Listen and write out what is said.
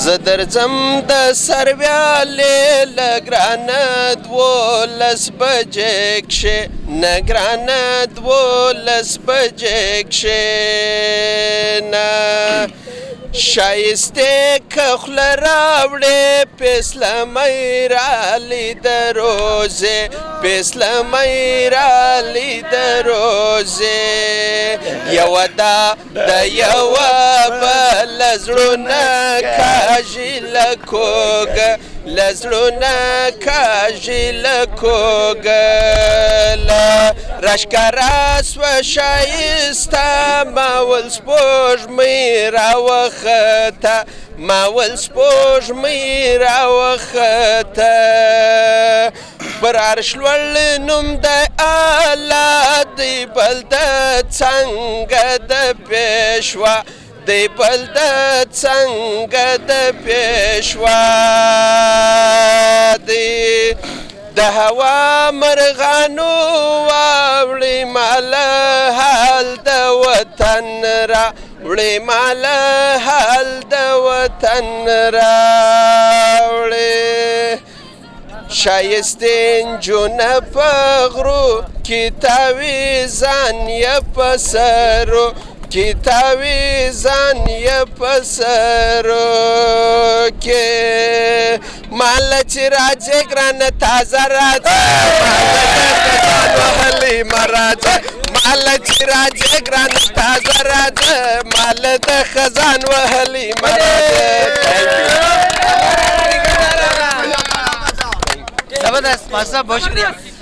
زه درځم د سرویالې له ګرانه 12 بجې کښې نه ګرانه 12 بجې کښېنه شایستې که خوله راوړې پیسلمۍ رالیده روزې پیسلمۍ رالیده روزې یوه دا د یوه بله زړونه کاږي له کوږه له زړونه کاږي له کوږه راښکاره سوه ښایسته ما ول سپوږمۍ راوخته ما ول سپوږمۍ راوخته پر عرش لوړ نوم دی الله دی بل د څنګه د پیشوا دی بل د څنګه د پیشوا دی د هوا مرغانو واوړې ماله حال د وطن را وړې ماله حال د وطن راوړې ښایستې نجونه په غرو کې تاویزان یې په سرو کې تاویزان یې په سرو کې ماله چې راځې ګرانه تازه راځه وهلې مه راځه ماله چې راځې ګرانه تازه راځه ماله د خزان وهلې مه راځه जबरदस्त मास्टर बहुत शुक्रिया